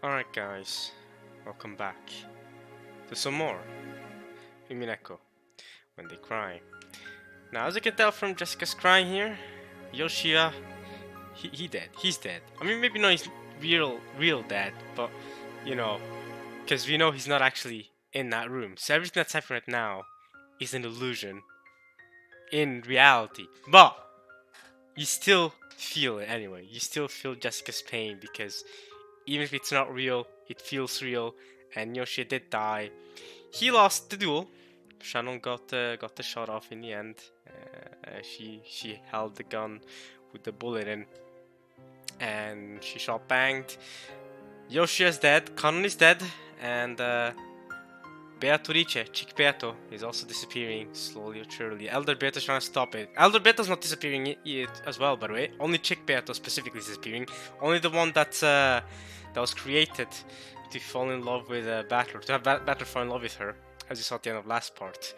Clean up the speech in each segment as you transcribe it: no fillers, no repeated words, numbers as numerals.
Alright guys, welcome back to some more Umineko, when they cry. Now as you can tell from Jessica's crying here, Yoshia, he's dead. I mean maybe not he's real dead, but you know, because we know he's not actually in that room. So everything that's happening right now is an illusion in reality. But you still feel it anyway. You still feel Jessica's pain because even if it's not real, it feels real. And Yoshia did die. He lost the duel. Shannon got the shot off in the end. She held the gun with the bullet in, and she shot banged. Yoshia is dead. Kanon is dead, and Beatrice, Chick Beato, is also disappearing slowly or surely. Elder Beato's trying to stop it. Elder Beato's not disappearing yet as well, by the way. Only Chick Beato specifically is disappearing. Only the one that was created to fall in love with Battler, to have Battler fall in love with her, as you saw at the end of last part.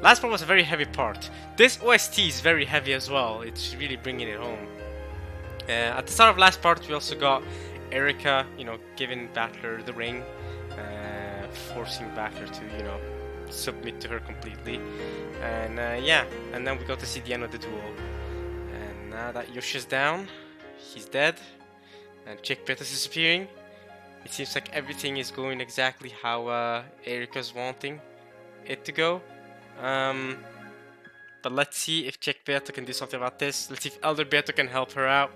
Last part was a very heavy part. This OST is very heavy as well. It's really bringing it home. At the start of last part, we also got Erika, giving Battler the ring, forcing Battler to, submit to her completely. And and then we got to see the end of the duel. And now that Yoshi's down, he's dead, and Chick Beato's disappearing. It seems like everything is going exactly how Erika's wanting it to go. But let's see if Chick Beato can do something about this. Let's see if Elder Beato can help her out.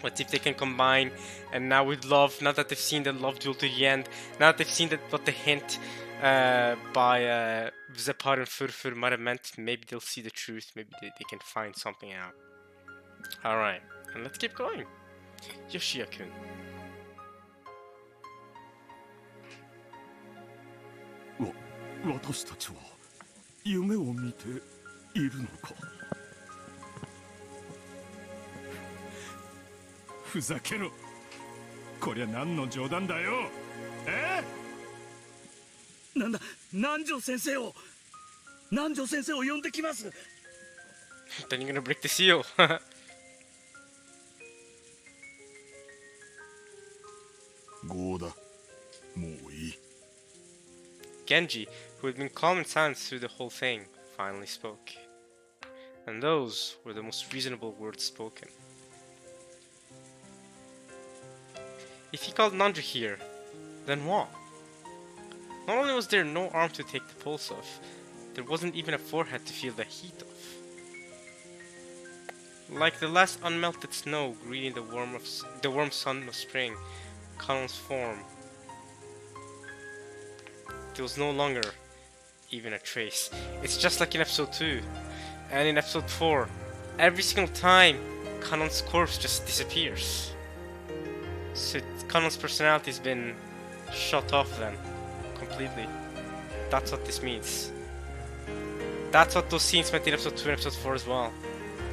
Let's see if they can combine. And now with love, now that they've seen the love duel to the end, now that they've seen what the hint by Zepar and Furfur might have meant, maybe they'll see the truth. Maybe they can find something out. Alright, and let's keep going. Yoshia-kun. 私たちは夢を見ているのか。ふざけろ。こりゃ何の冗談だよ。なんだ、南條先生を呼んできます。Then you're gonna break the seal. ゴーだ。もういい。 Genji, who had been calm and silent through the whole thing, finally spoke. And those were the most reasonable words spoken. If he called Nanju here, then what? Not only was there no arm to take the pulse off, there wasn't even a forehead to feel the heat of. Like the last unmelted snow greeting the warm sun of spring, Kanon's form, there was no longer even a trace. It's just like in episode 2 and in episode 4. Every single time, Kanon's corpse just disappears. So Kanon's personality has been shut off then, completely. That's what this means. That's what those scenes meant in episode 2 and episode 4 as well.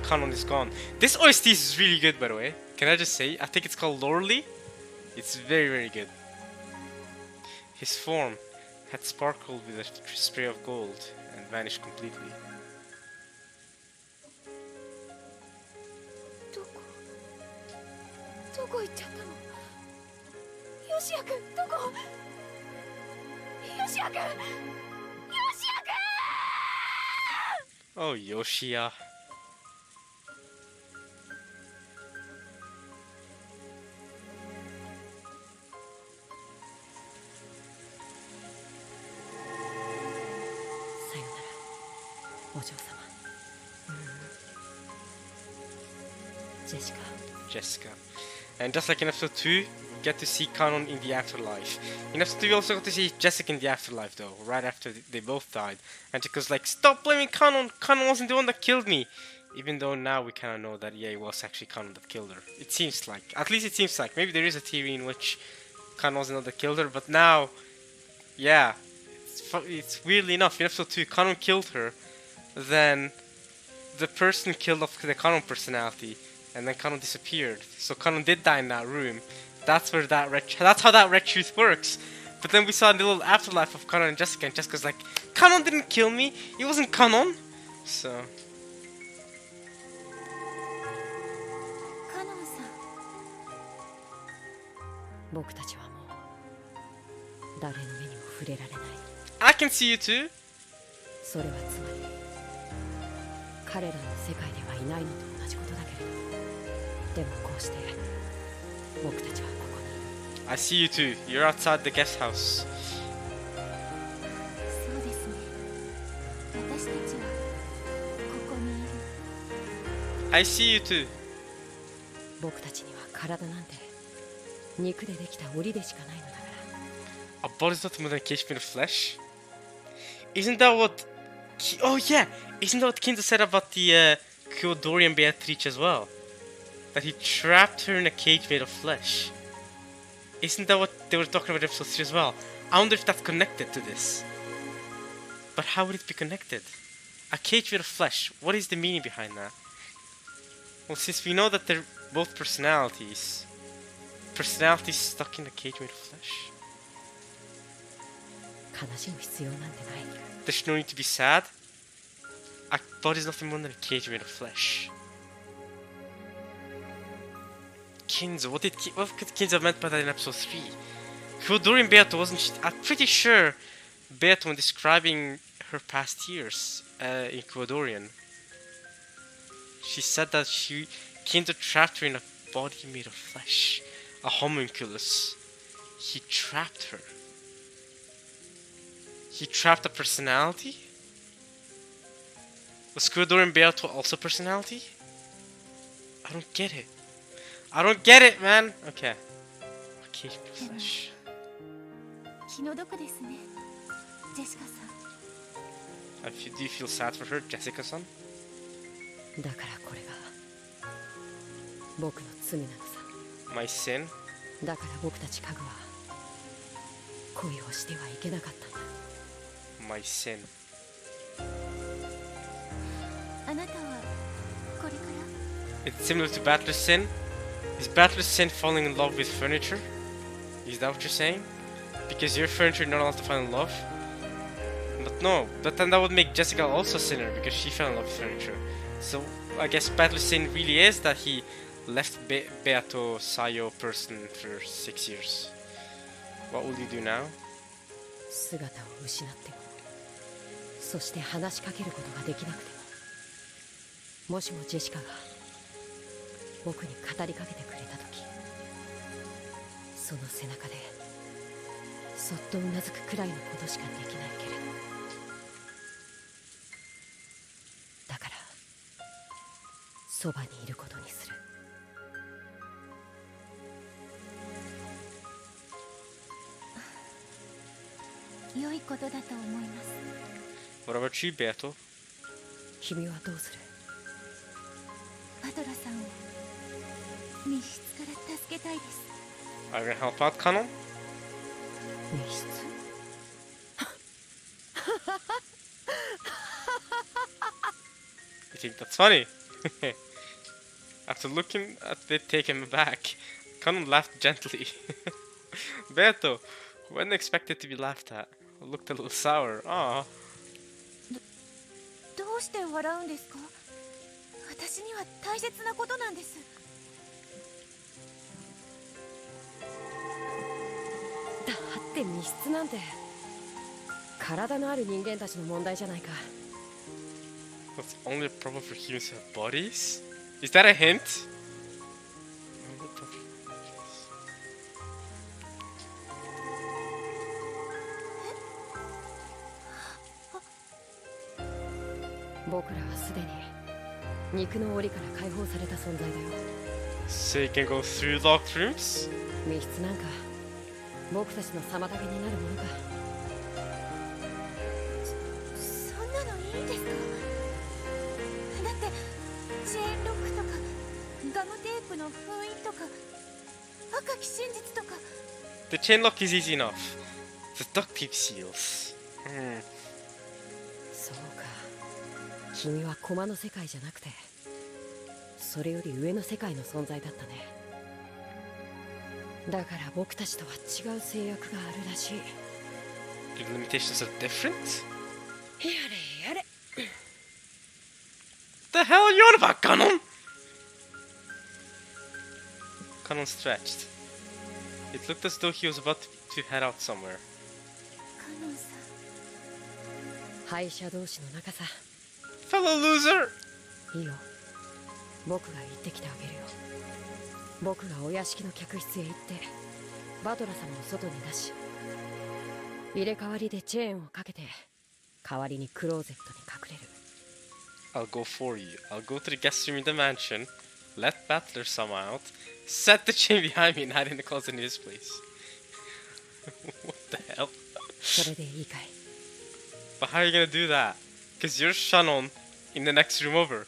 Kanon is gone. This OST is really good, by the way. Can I just say? I think it's called Lorely. It's very, very good. His form had sparkled with a spray of gold and vanished completely. Oh, Yoshia. Jessica. And just like in episode 2, we get to see Kanon in the afterlife. In episode 2, we also got to see Jessica in the afterlife though, right after they both died. And Jessica's like, stop blaming Kanon! Kanon wasn't the one that killed me! Even though now we kind of know that, yeah, it was actually Kanon that killed her. It seems like. At least it seems like. Maybe there is a theory in which Kanon wasn't the one that killed her, but now, yeah. It's weirdly enough, in episode 2, Kanon killed her, then the person killed off the Kanon personality, and then Kanon disappeared. So Kanon did die in that room. That's where that's how that red truth works. But then we saw a little afterlife of Kanon and Jessica's like, Kanon didn't kill me, it wasn't Kanon. So 僕たちはもう誰の目にも触れられない。 I can see you too. それはつまり彼らの世界ではいないのと同じことだけれど、でもこうして僕たちはここにいる。 I see you too. You're outside the guest house. そうですね。私たちはここにいる。 I see you too. 僕たちには体なんて肉でできた檻でしかないのだから。 A body's not more than a cage made of flesh. Isn't that what? Oh yeah, isn't that what Kinza said about the Kyodorian Beatrice as well? That he trapped her in a cage made of flesh. Isn't that what they were talking about in episode 3 as well? I wonder if that's connected to this. But how would it be connected? A cage made of flesh. What is the meaning behind that? Well, since we know that they're both personalities stuck in a cage made of flesh. 悲しむ必要なんてない。 There's no need to be sad. A body's nothing more than a cage made of flesh. Kinzo, what could Kinzo have meant by that in episode 3? Kyodorian Beato wasn't I'm pretty sure Beato, when describing her past years in Kyodorian, she said that Kinzo trapped her in a body made of flesh. A homunculus. He trapped her. He trapped a personality? Was Kyodorian Beato also personality? I don't get it. I don't get it, man. Okay. Okay, flesh. 気の毒ですね、ジェシカさん。 Do you feel sad for her, Jessica-san? だからこれが僕の罪なのさ。 My sin? だから僕たち家具は恋をしてはいけなかったんだ。 My sin. あなたはこれから It's similar to Battler's sin. Is Battler's sin falling in love with furniture? Is that what you're saying? Because your furniture not allowed to fall in love? But no, but then that would make Jessica also a sinner because she fell in love with furniture. So I guess Battler's sin really is that he left Beato Sayo person for 6 years. What will you do now? 姿を失っても、そして話しかけることができなくても、もしもジェシカが僕に語りかけてくれた時、その背中でそっとうなずくくらいのことしかできないけれど、だからそばにいることにする。良いことだと思います。 What about you, Beato? 君はどうする？バトラさんを密室から助けたいです。 Are you gonna help out, Kanon? 密室？ You think that's funny? After looking at it taken aback, Kanon laughed gently. Beato, who wasn't expected to be laughed at, looked a little sour. Aww. どうして笑うんですか？私には大切なことなんです。だって密室なんて体のある人間たちの問題じゃないか。 That's only a problem for humans who have bodies? Is that a hint? 僕らはすでに肉の檻から解放された存在だよ。 So you can go through locked rooms? 密室なんか僕たちの妨げになるものか。そんなのいいんですか？だってチェーンロックとかガムテープの封印とか赤き真実とか。 The chain lock is easy enough. The duct tape seals. そうか、君は駒の世界じゃなくてそれより上の世界の存在だったね。だから僕たちとは違う制約があるらしい。 Your limitations are different? やれやれ。 The hell are you on about, Kanon? Kanon stretched. It looked as though he was about to head out somewhere. カノンさん、敗者同士の仲さ。 Fellow loser! いいよ、僕が行ってきてあげるよ。僕がお屋敷の客室へ行ってバトラ様を外に出し、入れ替わりでチェーンをかけて代わりにクローゼットに隠れる。 I'll go for you. I'll go to the guest room in the mansion, let Battler some out, set the chain behind me and hide in the closet in his place. What the hell? それでいいかい？ But how are you gonna do that? Because you're Shannon in the next room over.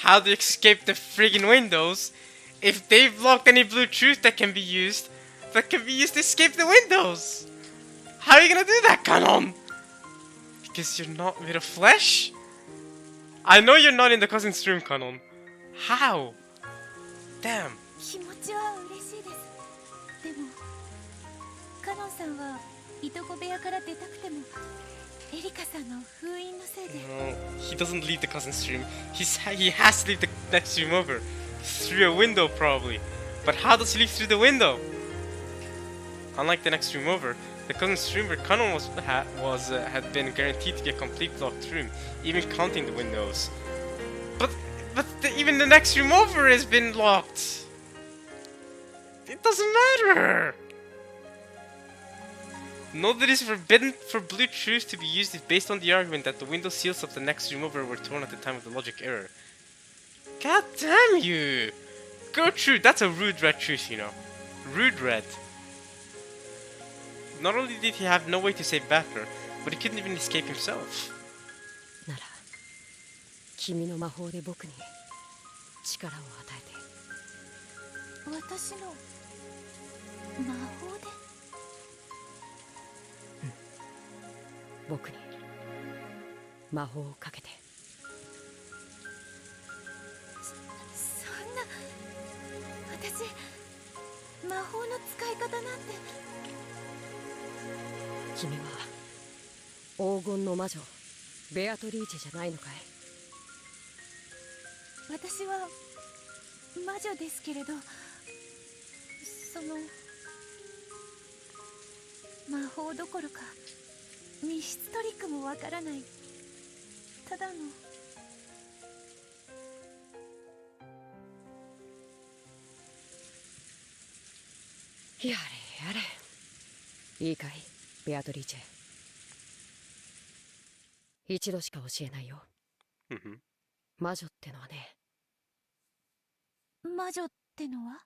How do you escape the friggin' windows if they've blocked any blue truth that can be used to escape the windows? How are you gonna do that, Kanon? Because you're not made of flesh? I know you're not in the cousin's room, Kanon. How? Damn. 気持ちは嬉しいです。でもカノンさんはいとこ部屋から出たくてもエリカさんの封印のせいで。 No, he doesn't leave the cousin's room. He has to leave the next room over. Through a window, probably. But how does he leave through the window? Unlike the next room over, the cousin's room where Kanon had been guaranteed to be a complete locked room, even counting the windows. But even the next room over has been locked. It doesn't matter. Note that it is forbidden for blue truth to be used based on the argument that the window seals of the next room over were torn at the time of the logic error. God damn you! Gertrude, that's a rude red truth, you know. Rude red. Not only did he have no way to save Battler, but he couldn't even escape himself. なら君の魔法で僕に力を与えて。私の魔法で？僕に魔法をかけて。そんな、私魔法の使い方なんて。君は黄金の魔女ベアトリーチェじゃないのかい？私は魔女ですけれど、その魔法どころか密室トリックもわからないただの。やれやれ。いいかいベアトリーチェ。一度しか教えないよ。魔女ってのはね。魔女ってのは？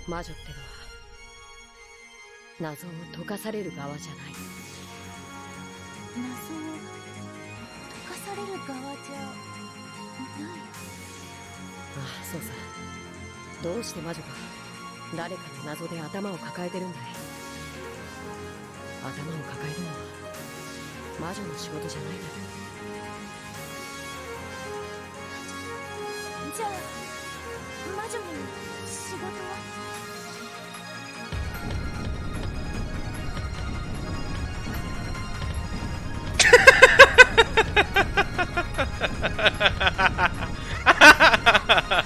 魔女ってのは謎を解かされる側じゃない。謎を解かされる側じゃない。ああ、そうさ。どうして魔女が誰かの謎で頭を抱えてるんだい？頭を抱えるのは魔女の仕事じゃないだろう。じゃあ魔女の仕事は？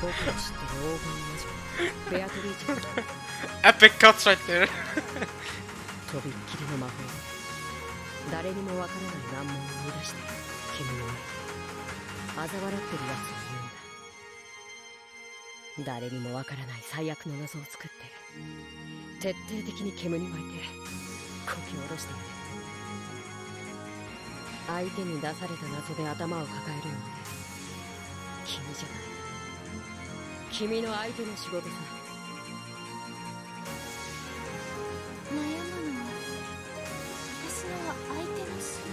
僕の知ってる黄金魔女ベアトリーチェ。 Epic cuts right there. とびっきりの魔法。誰にもわからない難問を生み出して君の前で嘲笑ってるやつを言うんだ。誰にもわからない最悪の謎を作って徹底的に煙に巻いてこき下ろしている。相手に出された謎で頭を抱えるのはね、君じゃない。君の相手の仕事さ。悩むのは私の相手の仕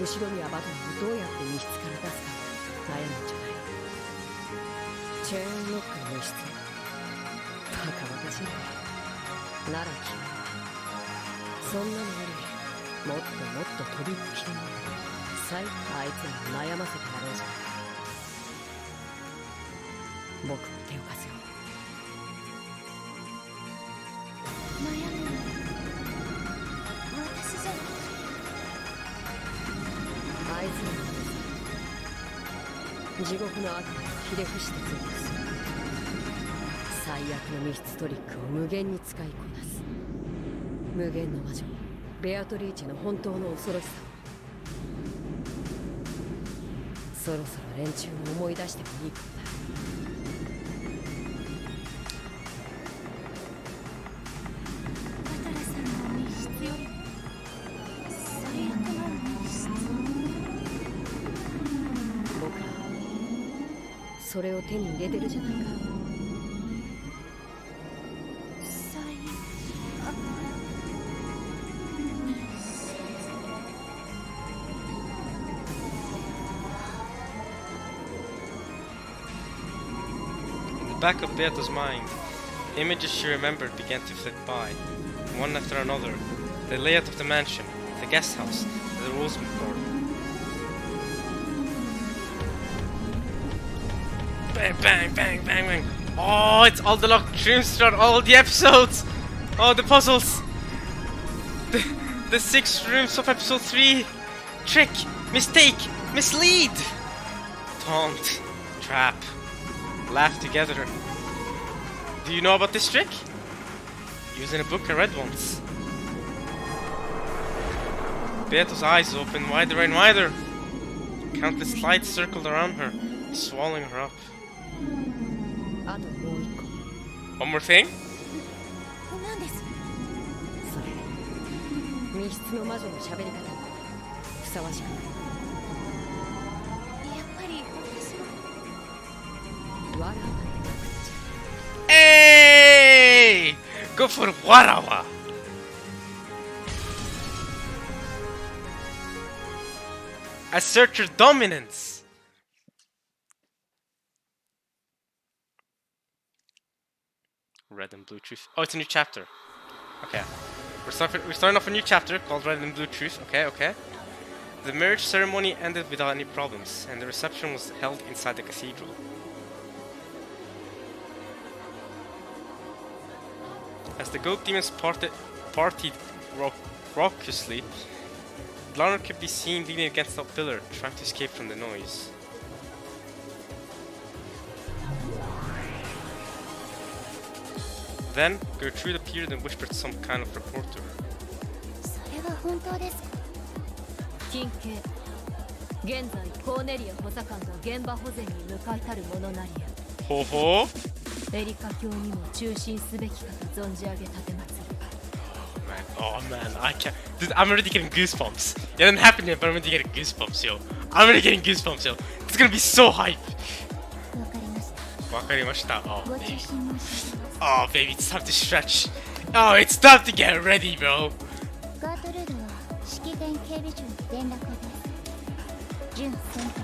後ろにはバトルをどうやって密室から出すか悩むんじゃない。チェーンロックの密室。バカバカしいな。なら君はそんなのよりもっともっととびっきりに最後あいつらを悩ませてやろうじゃないか。僕も手を貸すよ。悩むのは私じゃない。あいつらの地獄の悪魔をひれ伏して追求する。悪の密室トリックを無限に使いこなす。無限の魔女ベアトリーチェの本当の恐ろしさをそろそろ連中も思い出してもいいかもな。バトラさんの密室より最悪な密室。僕らそれを手に入れてるじゃないか。最悪Back of Beato's mind, images she remembered began to flit by, one after another. The layout of the mansion, the guest house, the Rosewood garden. Bang, bang, bang, bang, bang. Oh, it's all the locked rooms throughout all the episodes. Oh, the puzzles. The 6 rooms of episode 3. Trick, mistake, mislead. Taunt, trap. Laugh together. Do you know about this trick? Used in a book I read once. Beato's eyes opened wider and wider. Countless lights circled around her, swallowing her up. あともう一個。 One more thing? なんです。それ密室の魔女の喋り方にふさわしくない。やっぱり私はわらわでなくっちゃ。 Hey! Go for Warawa! Assert your dominance! Red and Blue Truth. Oh, it's a new chapter. Okay. We're starting off a new chapter called Red and Blue Truth. Okay, okay. The marriage ceremony ended without any problems, and the reception was held inside the cathedral. As the goat demons partied raucously, Leonard could be seen leaning against a pillar, trying to escape from the noise. Then, Gertrude appeared and whispered some kind of report to her. それは本当ですか？近景現在コーネリア補佐官が現場保全に向かいたるものなりや Ho ho! エリカ教にも中心すべきかと存じ上げ立てまつる Oh man, I can't. Dude, I'm already getting goosebumps. It didn't happen yet, but I'm already getting goosebumps, yo. I'm already getting goosebumps, yo. It's gonna be so hype. わかりました。わかりました. Oh, ご中 baby. 心申し上げます。 Oh, baby, it's time to stretch. Oh, it's time to get ready, bro. ガートルードは式典警備長に連絡をです。準戦闘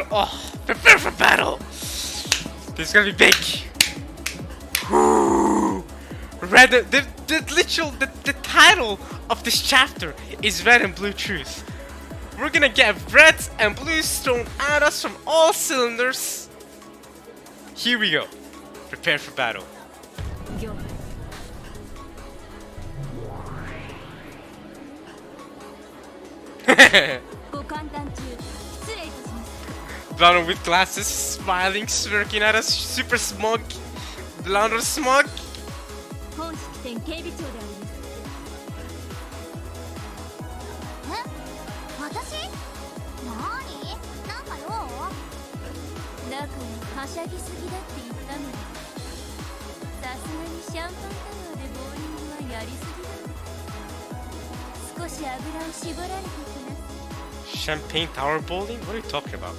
が Prepare for battle. This is gonna be big. Red, the title of this chapter is Red and Blue Truth. We're gonna get red and blues thrown at us from all cylinders. Here we go. Prepare for battle. 行 ご歓談中失礼いたします Blonder with glasses, smiling, smirking at us, super smug. Blonder smug. 本式典警備長でありますえ？私？なんかよ。だからはしゃぎすぎだって言ったのにさすがにシャンパンタワーでボーリングはやりすぎだ少し油を絞られてきます Champagne Tower Bowling? What are you talking about?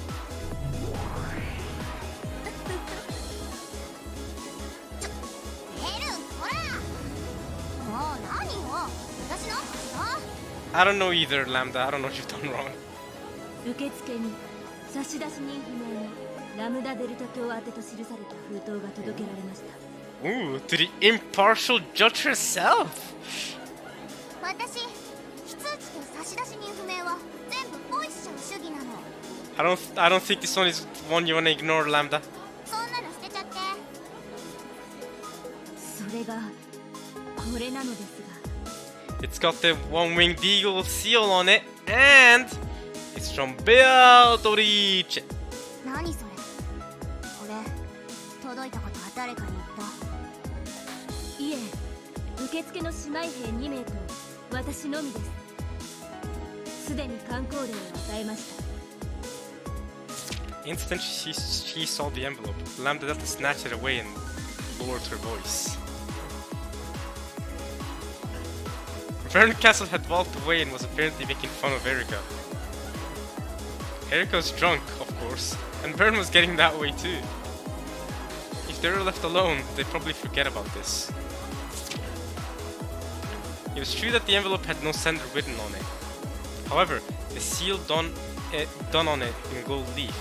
ヘルン、ほら。もう何よ。私の？ I don't know either, Lambda. I don't know what you've done wrong. 受付に差出人不明にラムダデルタ卿宛てと記された封筒が届けられました Ooh, to the impartial judge herself. 私、非通知と差出人不明は全部ポイしちゃう主義なの。 I don't think this one is one you wanna ignore, Lambda. そんなの捨てちゃって。それがこれなのですが It's got the one-winged eagle seal on it, and it's from Beatrice. 何それ？これ届いたことは誰かに言った？受付の姉妹兵2名と私のみです。すでに観光令を与えました。 Instant she saw the envelope, Lambda Delta snatched it away and lowered her voice. Vern Castle had walked away and was apparently making fun of Erika. Erika was drunk, of course, and Vern was getting that way too. If they were left alone, they'd probably forget about this. It was true that the envelope had no sender written on it. However, the seal done on it in gold leaf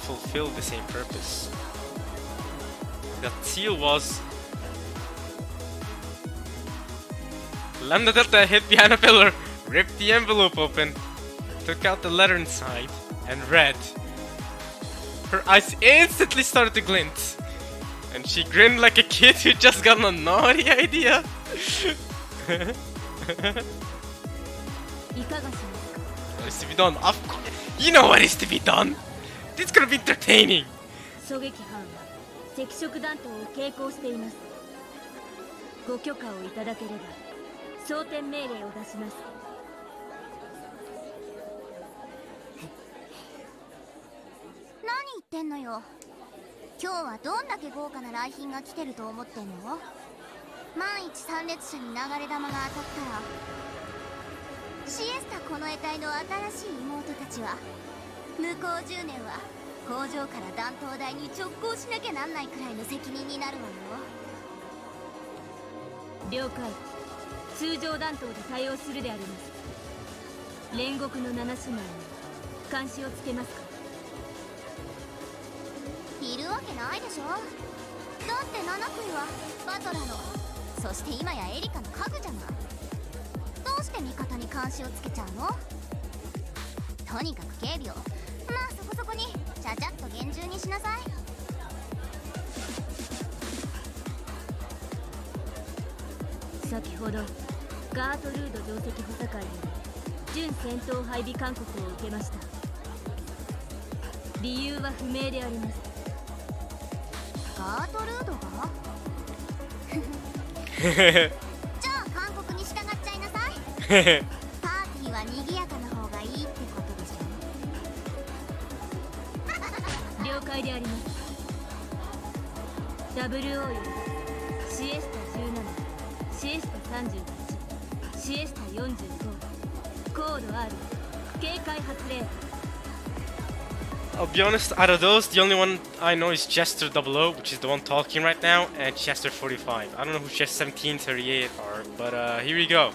fulfilled the same purpose. That seal was... Lambda Delta hid behind a pillar, ripped the envelope open, took out the letter inside, and read. Her eyes instantly started to glint, and she grinned like a kid who just got a naughty idea. What is to be done? Of course, you know what is to be done. This is gonna be entertaining. 狙撃班は赤色弾頭を携行しています。ご許可をいただければ装填命令を出します。何言ってんのよ。今日はどんだけ豪華な来賓が来てると思ってんの？万一参列者に流れ弾が当たったら、シエスタ近衛隊の新しい妹たちは向こう10年は工場から弾頭台に直行しなきゃなんないくらいの責任になるわよ。了解。通常弾頭で対応するであります。煉獄の7姉妹に監視をつけますか？いるわけないでしょ。だって7組はバトラの、そして今やエリカの家具じゃない。どうして味方に監視をつけちゃうの？とにかく警備を、まあそこそこにちゃちゃっと厳重にしなさい。先ほどガートルード上席補佐官に準戦闘配備勧告を受けました。理由は不明であります。ガートルードがじゃあ勧告に従っちゃいなさい。パーティーは賑やかな方がいいってことでしょ。了解であります。 WO よりシエスタ17、シエスタ38、シエスタ45、コード R、警戒発令。 I'll be honest, out of those, the only one I know is Jester 00, which is the one talking right now, and Chester 45. I don't know who Chester 17, 38 are, but here we go.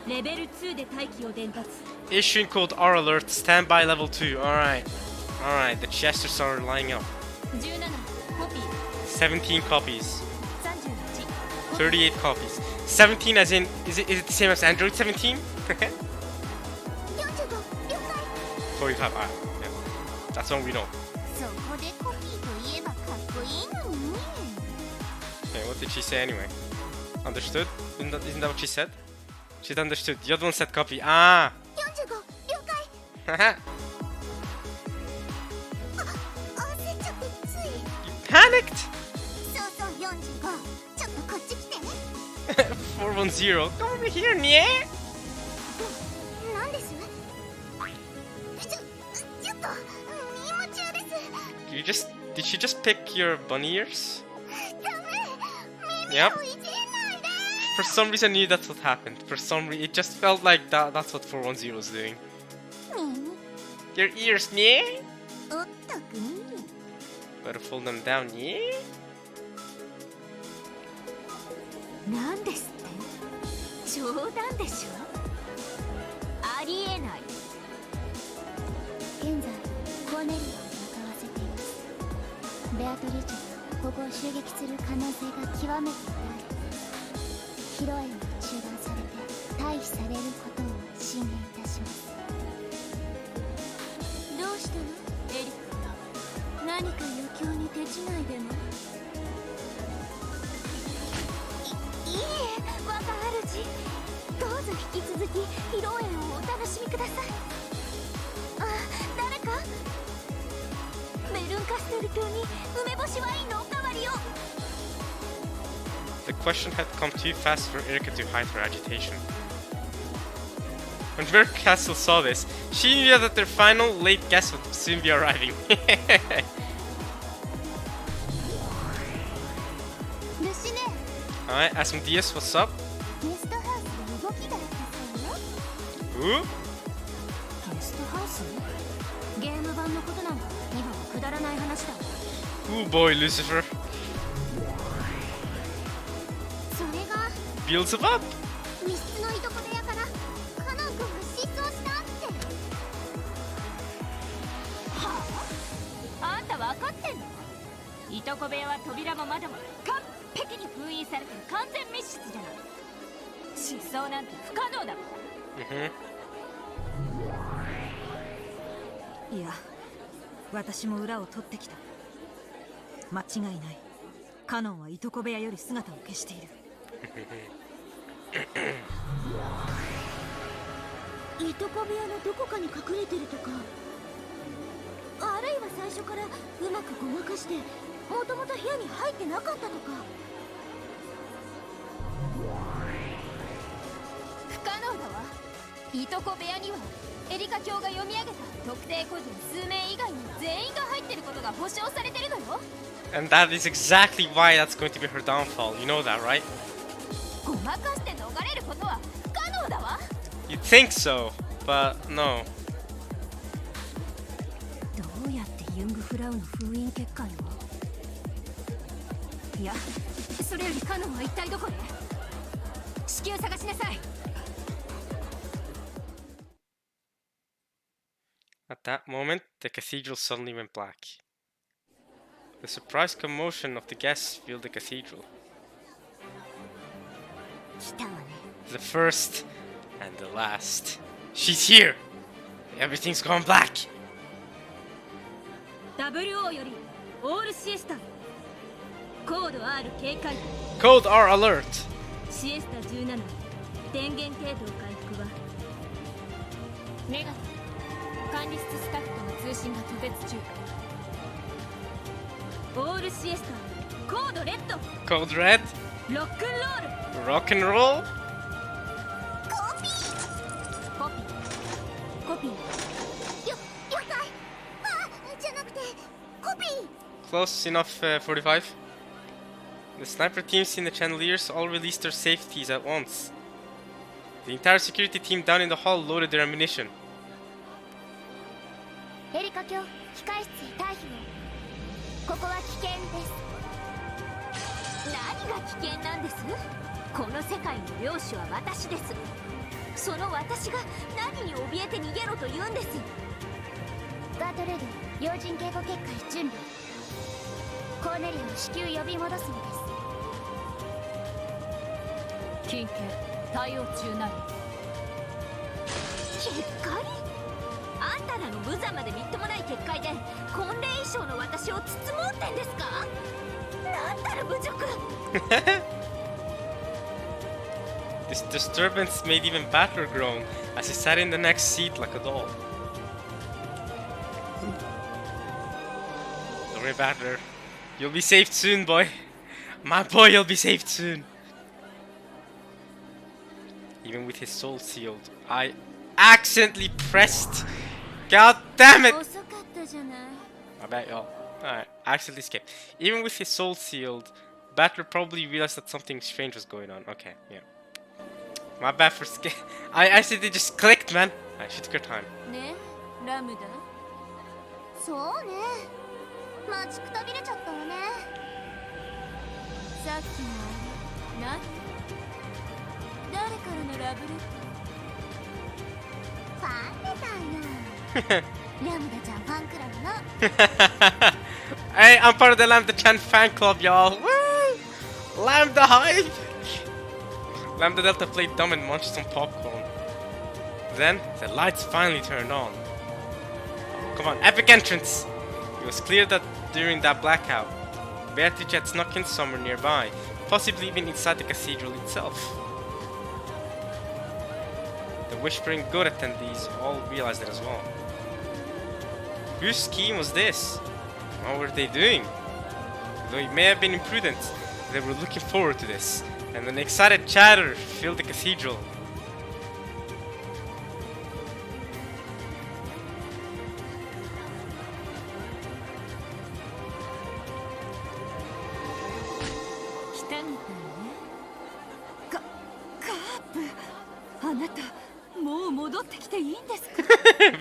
レベル2で待機を伝達。 Issuing code R alert, standby level 2. Alright. Alright, the Chesters are lining up. 17コピー。 17 copies. 38 38 copies. 17 as in, is it the same as Android 17? 45, alright. Yeah. That's one we know. そこでコピーといえばかっこいいのに。 Okay, what did she say anyway? Understood? Isn't that what she said? She's understood. The other one said copy. Ah! 45了解。Haha! 焦っちゃってつい。 You panicked! そうそう45。ちょっとこっち来て。 410. Come over here, yeah? なんです？ちょっと任務中です。Did she just pick your bunny ears? ダメ。耳 Yep. をいじんないで。 For some reason I knew that's what happened. For some reason, it just felt like that's what 410 was doing. 耳 Your ears, yeah? おったくん。 Better fold them down, yeah? なんですって？冗談でしょ？ありえない。現在コーネリアを向かわせています。ベアトリーチェがここを襲撃する可能性が極めて大。披露宴が中断されて退避されることを進言いたします。どうしたのエリカ？何か余興に手違いでも？いいえ、若主。どうぞ引き続き披露宴をお楽しみください。あ、誰か？メルンカステル島に梅干しワインのおかわりを。The question had come too fast for Erika to hide her agitation. When Vercastle saw this, she knew that their final late guest would soon be arriving. ルシネ Alright, Asmodeus, what's up? ゲストハウスで動きがあったそうよ Who? ゲストハウスゲーム版のことなんか今はくだらない話だわ Ooh boy, Lucifer. それが Beelzebub? 密室のいとこ部屋からカノン君が失踪したってはあ？あんた分かってんの？いとこ部屋は扉も窓も完璧に封印されてる完全密室じゃない失踪なんて不可能だもん Mm-hmm. いや、私も裏を取ってきた。間違いない。カノンはいとこ部屋より姿を消している。いとこ部屋のどこかに隠れてるとか、あるいは最初からうまくごまかしてもともと部屋に入ってなかったとか。不可能だわ。いとこ部屋にはエリカ卿が読み上げた特定個人数名以外に全員が入ってることが保証されてるのよ。 And that is exactly why that's going to be her downfall. You know that, right? ごまかして逃れることは不可能だわ。 You'd think so, but no. どうやってユングフラウの封印結界を？いや、それよりカノンは一体どこで？至急探しなさい。 At that moment, the cathedral suddenly went black. The surprised commotion of the guests filled the cathedral. 来たわね。 The first and the last. She's here! Everything's gone black! WO よりオールシエスタ。コード R 警戒。 Code R alert! シエスタ17。電源系統回復はネガティブ。管理室スタッフとの通信が途絶中。オールシエスタ。コードレッド。 Code red! ロックンロール。 Rock and roll! コピー。了解。あ、じゃなくてコピー。 Close enough, 45. The sniper teams in the chandeliers all released their safeties at once. The entire security team down in the hall loaded their ammunition. エリカ卿、控室へ退避を。ここは危険です。何が危険なんです？この世界の領主は私です。その私が何に怯えて逃げろと言うんです。ガートルード、要人警護結界準備。コーネリアを至急呼び戻すのです。緊急対応中なり。結界？あんたらの無残までみっともない結界で婚礼衣装の私を包もうってんですか？なんたる侮辱。 This disturbance made even Battler groan as he sat in the next seat like a doll. Don't worry, Battler. You'll be saved soon, boy. My boy, you'll be saved soon. Even with his soul sealed, I accidentally pressed. God damn it! 遅かったじゃない。 I bet y'all. Alright, accidentally skipped. Even with his soul sealed, Battler probably realized that something strange was going on. Okay, yeah. My bad for skip. I accidentally just clicked, man. Alright, she took her time. ね、ラムダ。そうね。待ちくたびれちゃったわね。さっきのあれ、何？誰からのラブレター？ファンレターよ。ラムダちゃんファンクラブの。Hey, I'm part of the Lambda Chan fan club, y'all. Woo! Lambda hype! Lambda Delta played dumb and munched some popcorn. Then, the lights finally turned on. Come on, epic entrance! It was clear that during that blackout, Beatrice had snuck in somewhere nearby, possibly even inside the cathedral itself. The Whispering Good attendees all realized it as well. Whose scheme was this? What were they doing? Though it may have been imprudent, they were looking forward to this, And an excited chatter filled the cathedral.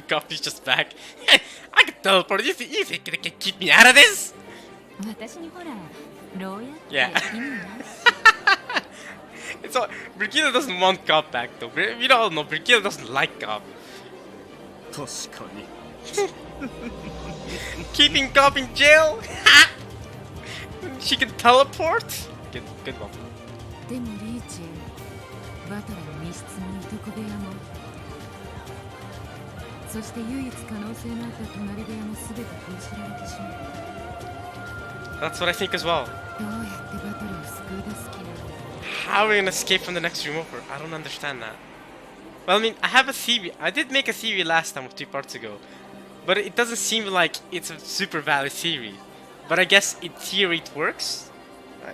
Coffee's just back. I can teleport. You think they can keep me out of this? Yeah. It's all, Brigida doesn't want Cobb back though. We all know Brigida doesn't like Cobb. 確かに Keeping Cobb in jail? She can teleport? Good one. でもリーチバトラの密室もいとこ部屋もそして唯一可能性のあった隣部屋も全て封じられてしまう That's what I think as well. どうやってバトルを救い出す気なの How are we gonna escape from the next room over? I don't understand that. Well, I mean, I have a theory. I did make a theory last time, 2 parts ago. But it doesn't seem like it's a super valid theory. But I guess in theory it works.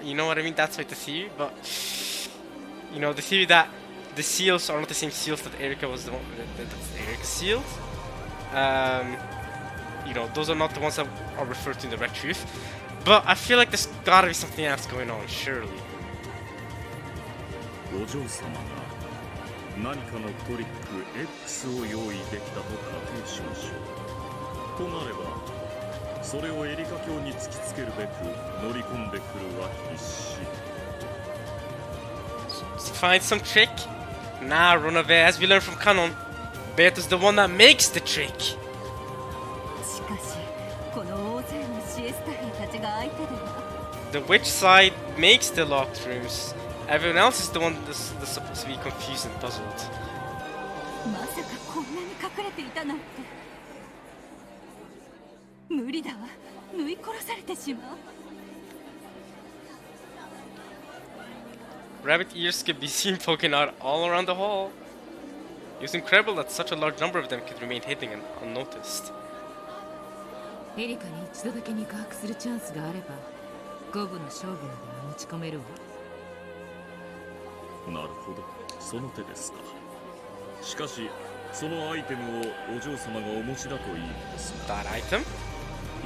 You know what I mean? That's like the theory. But, you know, the theory that the seals are not the same seals that Erika was the one that Erika sealed. You know, those are not the ones that are referred to in the Red Truth. But I feel like there's gotta be something else going on, surely. お嬢様が何かのトリック X を用意できたと仮定しましょうとなればそれをエリカ卿に突きつけるべく乗り込んでくるは必至 Find some trick? Nah, Runaway, as we learned from Canon, Beatrice is the one that makes the trick. しかしこの大勢のシエスタ兵たちが相手では The witch side makes the locked rooms. Everyone else is the one that's supposed to be confused and puzzled. まさかこんなに隠れていたなんて無理だわ縫い殺されてしまう Rabbit ears could be seen poking out all around the hall. It was incredible that such a large number of them could remain hidden and unnoticed. エリカに一度だけ肉薄するチャンスがあれば五分の勝負まで持ち込めるわなるほどその手ですかしかしそのアイテムをお嬢様がお持ちだといいのですが That item?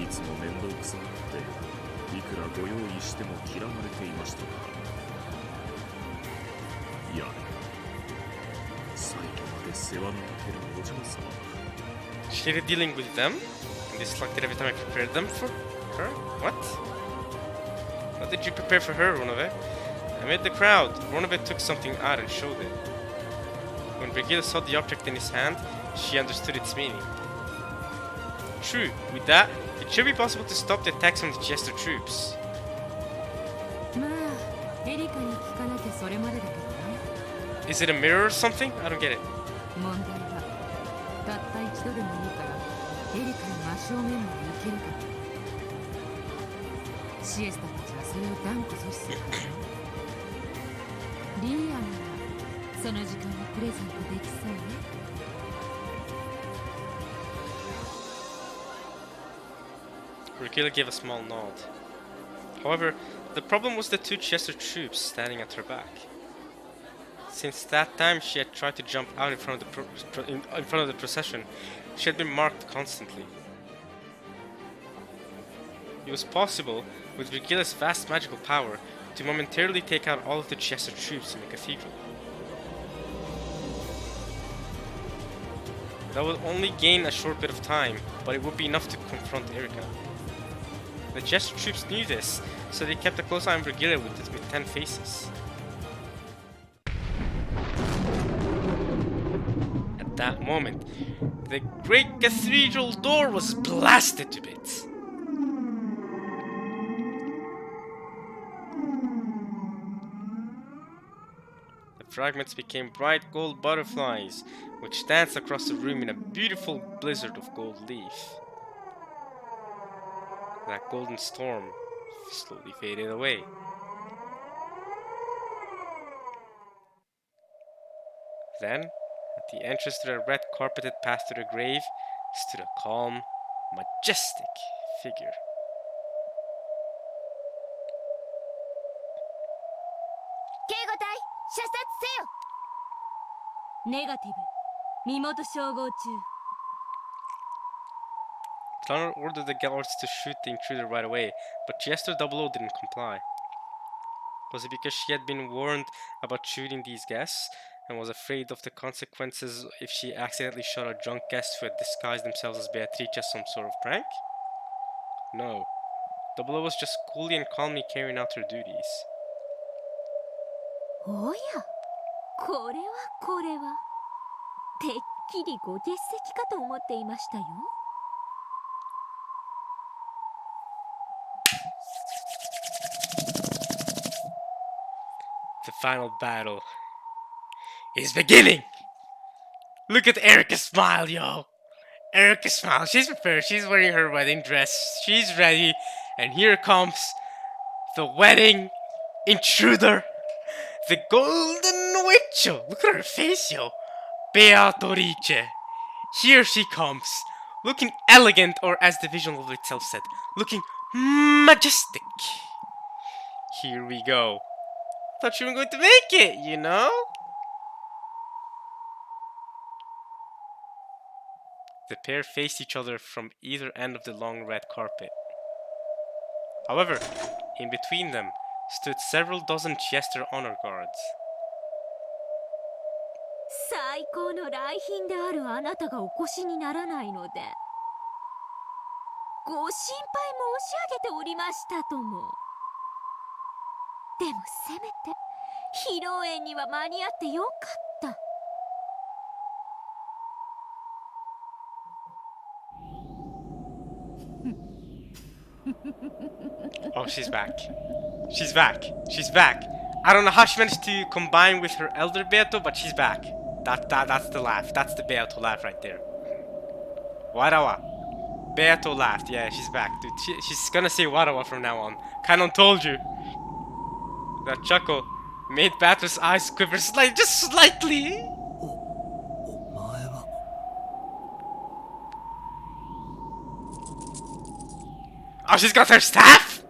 いつも面倒くさがっていくらご用意しても嫌われていましたからいや最後まで世話のかけるお嬢様 She hated dealing with them and disliked it every time I prepared them for her? What? What did you prepare for her, Runaway? Amid the crowd, Runaway took something out and showed it. When Brigida saw the object in his hand, she understood its meaning. True, with that, it should be possible to stop the attacks from the Jester troops. まあエリカに聞かなきゃそれまでだけどね Is it a mirror or something? I don't get it. 問題はたった一度でもいいからエリカの真正面まで行けるかシエスタたちはそれを断固阻止するからねリーアならその時間をプレゼントできそうね Brigida gave a small nod. However, the problem was the 2 Chester troops standing at her back. Since that time she had tried to jump out in front of the procession, she had been marked constantly. It was possible, with Brigida's vast magical power, to momentarily take out all of the Chester troops in the cathedral. That would only gain a short bit of time, but it would be enough to confront Erika. The Jester troops knew this, so they kept a close eye on Brigida with 10 faces. At that moment, the great cathedral door was blasted to bits. The fragments became bright gold butterflies, which danced across the room in a beautiful blizzard of gold leaf. That golden storm slowly faded away. Then, at the entrance to the red carpeted path to the grave, stood a calm, majestic figure. ネガティブ身元照合中 Connor ordered the guards to shoot the intruder right away, but Chester 00 didn't comply. Was it because she had been warned about shooting these guests and was afraid of the consequences if she accidentally shot a drunk guest who had disguised themselves as Beatrice as some sort of prank? No. 00 was just coolly and calmly carrying out her duties. おやこれはこれはてっきりご欠席かと思っていましたよ The final battle is beginning! Look at Erica's smile, yo! Erica's smile, she's prepared, she's wearing her wedding dress, she's ready, and here comes the wedding intruder! The golden witch, yo! Look at her face, yo! Beatrice! Here she comes, looking elegant, or as the vision of itself said, looking majestic. Here we go. Thought you were going to make it, you know? The pair faced each other from either end of the long red carpet. However, in between them stood several dozen Chester honor guards. 最高の来賓であるあなたがお越しにならないのでご心配申し上げておりましたともでもせめて披露宴には間に合ってよかった Oh, she's back. She's back. She's back. I don't know how she managed to combine with her elder Beato, but she's back. That's the laugh. That's the Beato laugh right there. Warawa. Beato laughed. Yeah, she's back, dude. She's gonna say Warawa from now on. Kanon told you. That chuckle made Beato's eyes quiver just slightly. Oh, she's got her staff?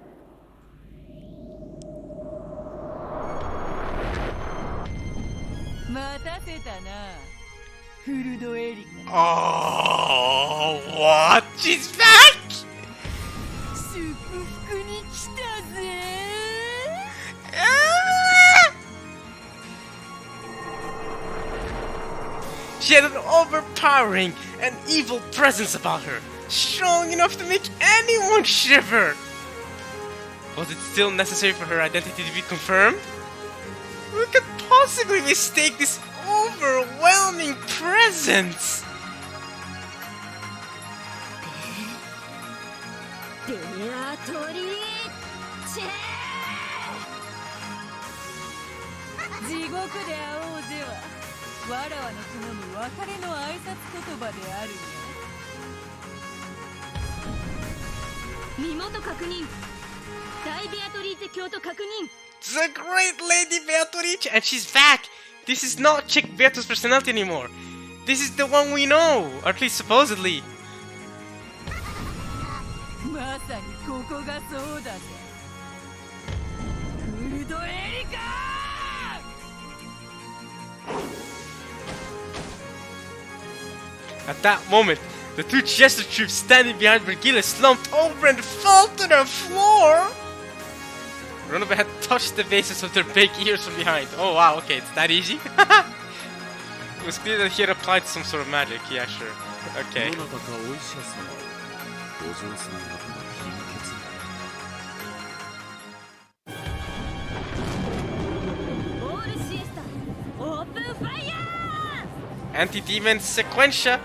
Oh, what? She's back? She had an overpowering and evil presence about her, strong enough to make anyone shiver. Was it still necessary for her identity to be confirmed? Who could possibly mistake this overwhelming presence? The great Lady Beatrice, and she's back! This is not Chick Beato's personality anymore. This is the one we know, or at least supposedly. At that moment, the two Chester troops standing behind Vergila slumped over and fell to the floor! Runoba had touched the bases of their big ears from behind. Oh wow, okay, it's that easy? It was clear that he had applied some sort of magic. Yeah, sure. Okay. Anti-demon sequentia.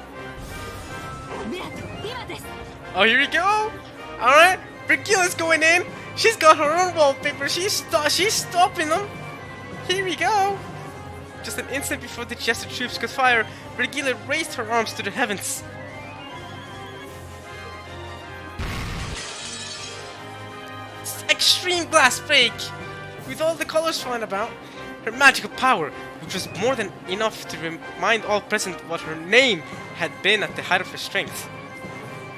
Oh, here we go. Alright, Vergila's going in. She's got her own wallpaper. She's stopping them. Here we go. Just an instant before the Chester troops could fire, Vergila raised her arms to the heavens. Extreme blast break! With all the colors flying about, her magical power, which was more than enough to remind all present what her name had been at the height of her strength,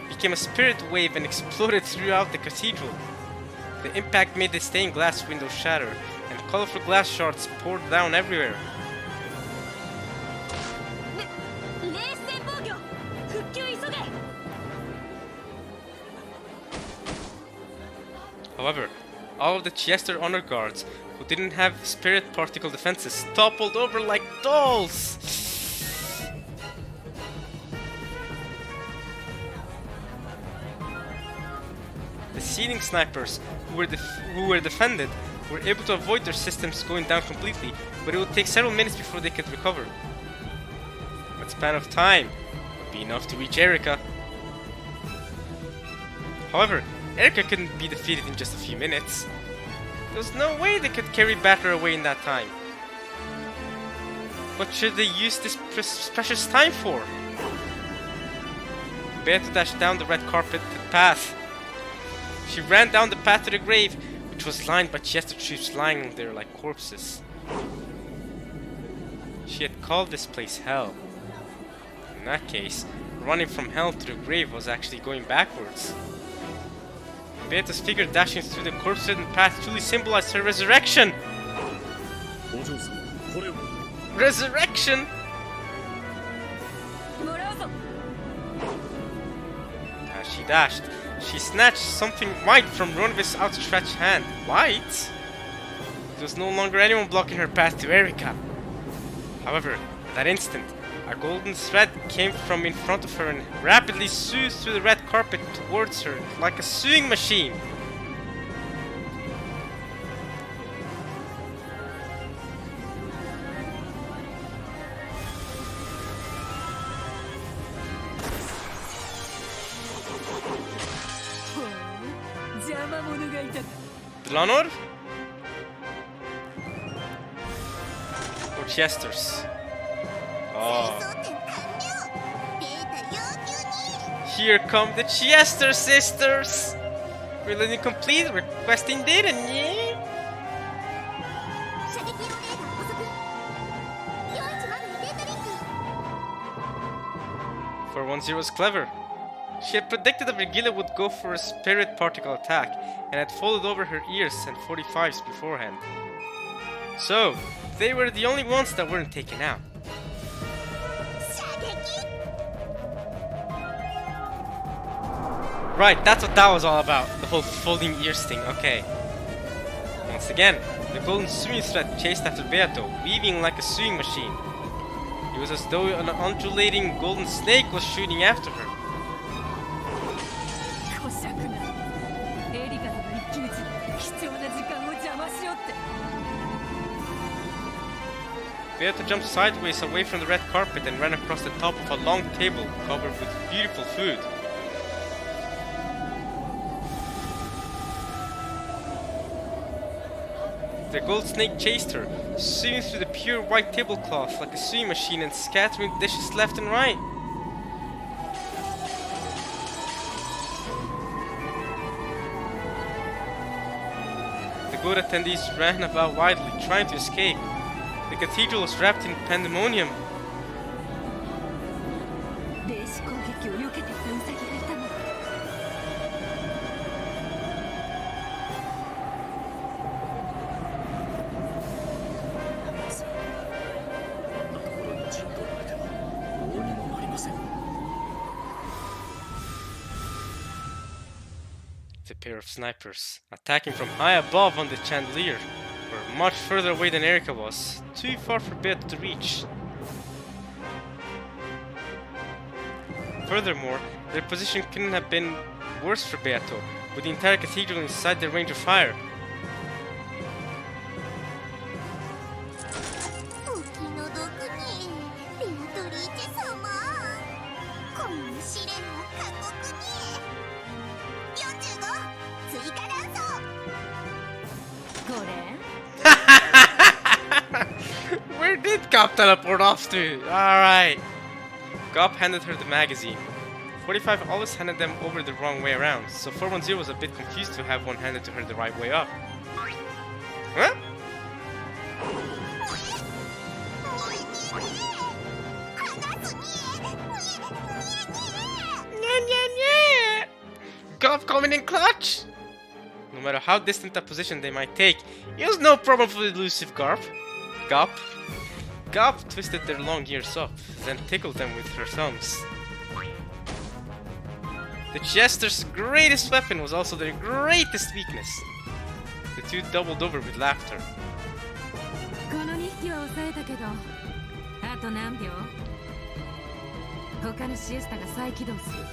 became a spirit wave and exploded throughout the cathedral. The impact made the stained glass windows shatter, and colorful glass shards poured down everywhere. However, all of the Chester honor guards who didn't have spirit particle defenses toppled over like dolls. The seething snipers who were defended were able to avoid their systems going down completely, but it would take several minutes before they could recover. That span of time would be enough to reach Erika. However, Erika couldn't be defeated in just a few minutes. There was no way they could carry Batter away in that time. What should they use this precious time for? Beatrice dashed down the red carpeted path. She ran down the path to the grave, which was lined by Chester troops lying there like corpses. She had called this place hell. In that case, running from hell to the grave was actually going backwards. Beatrice's figure dashing through the corpse-ridden path truly symbolized her resurrection! Resurrection! As she dashed, she snatched something white from Ronvis' outstretched hand. White? There was no longer anyone blocking her path to Erika. However, at that instant, a golden thread came from in front of her and rapidly soothed through the red carpet towards her like a sewing machine. Lanor? Or Chesters? Oh. Here come the Chester sisters! Really complete, requesting data, yeah? 410 was clever. She had predicted that Virgilia would go for a spirit particle attack and had folded over her ears and 45s beforehand. So, they were the only ones that weren't taken out. Right, that's what that was all about, the whole folding ears thing, okay. Once again, the golden sewing thread chased after Beato, weaving like a sewing machine. It was as though an undulating golden snake was shooting after her. Beato jumped sideways away from the red carpet and ran across the top of a long table covered with beautiful food. The gold snake chased her, sewing through the pure white tablecloth like a sewing machine and scattering dishes left and right. The good attendees ran about wildly, trying to escape. The cathedral was wrapped in pandemonium. The pair of snipers, attacking from high above on the chandelier, were much further away than Erika was, too far for Beato to reach. Furthermore, their position couldn't have been worse for Beato, with the entire cathedral inside their range of fire. Where did Gop teleport off to? Alright. Gop handed her the magazine. 45 always handed them over the wrong way around, so 410 was a bit confused to have one handed to her the right way up. Huh? Gop coming in clutch! No matter how distant a position they might take, it was no problem for the elusive Gop. Gop twisted their long ears up, then tickled them with her thumbs. The Jester's greatest weapon was also their greatest weakness. The two doubled over with laughter. この2匹は抑えたけど、あと何秒？他のシエスタが再起動する。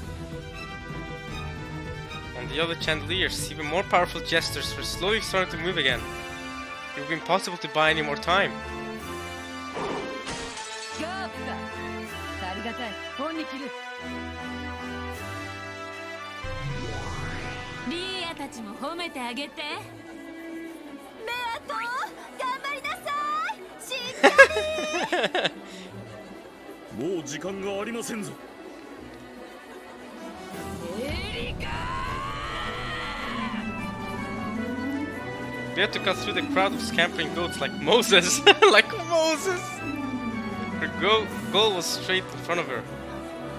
On the other chandeliers, even more powerful Jesters were slowly starting to move again. It would be impossible to buy any more time. ガープだ。ありがたい。本に切る。リーヤたちも褒めてあげて。ベアト、頑張りなさい。しっかり。もう時間がありませんぞ。エリカ。Beatrice cut through the crowd of scampering goats like Moses. Like Moses! Her goal was straight in front of her.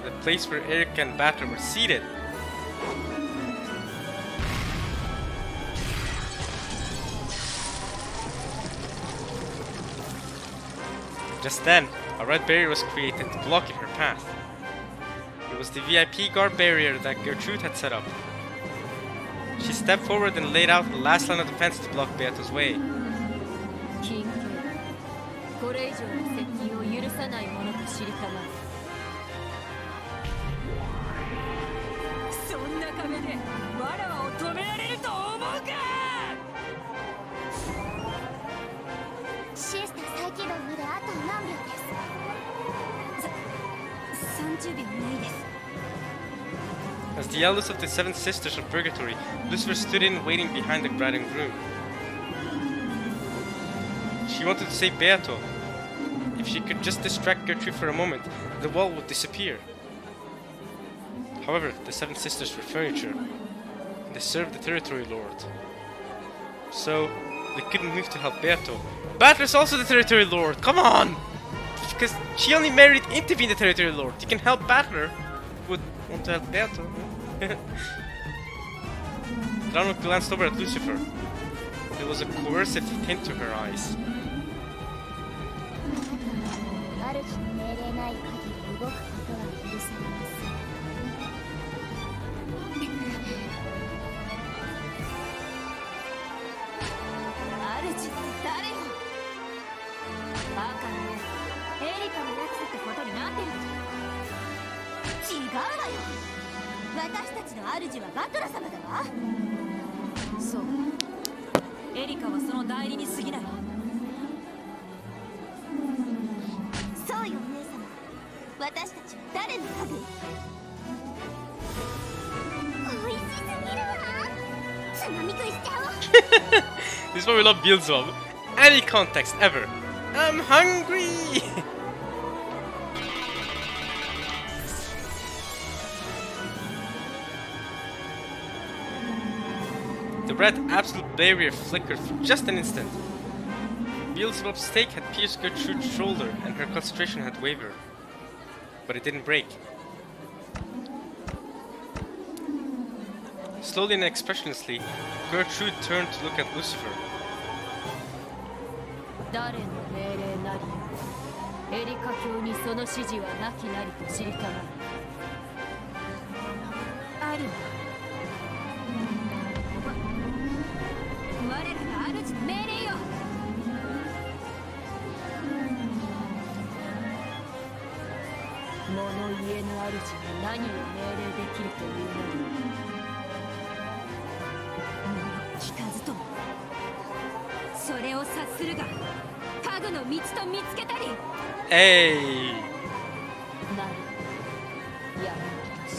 The place where Eric and Batter were seated. Just then, a red barrier was created, blocking her path. It was the VIP guard barrier that Gertrude had set up. She stepped forward and laid out the last line of defense to block Beato's way. 緊急これ以上の接近を許さないものと知りたまえ。そんな壁でわらわを止められると思うか。シエスタ再起動まであと何秒です。30秒ないです。 As the eldest of the seven sisters of Purgatory, Lucifer stood in waiting behind the bride and groom. She wanted to save Beato. If she could just distract Gertrude for a moment, the wall would disappear. However, the seven sisters were furniture. They served the territory lord. So, they couldn't move to help Beato. Beatrice is also the territory lord! Come on! Because she only married into being the territory lord. You can help Battler. Would want to help Beato. Drano glanced over at Lucifer. There was a coercive hint to her eyes. 主の命令ない限り動くことは許されません。主って誰よ。バカね。エリカのやつってことになってるじゃん。違うわよ。私たちの主はバトラ様だわ。そう。エリカはその代理に過ぎない。そうよお姉様。私たちは誰の家具？美味しすぎるわ。つまみ食いしちゃおう。This is why we love Beelzebub. Any context ever. I'm hungry! The red absolute barrier flickered for just an instant. Beelzebub's stake had pierced Gertrude's shoulder and her concentration had wavered. But it didn't break. Slowly and expressionlessly, Gertrude turned to look at Lucifer. 誰の命令なり、エリカ教にその指示はなきなりと知りたまえ。あるわ。我らが主の命令よ。物言えぬ主に何を命令できるというのに。聞かずとも。それを察するが、家具の道と見つけたり。Hey! なる。やめなし。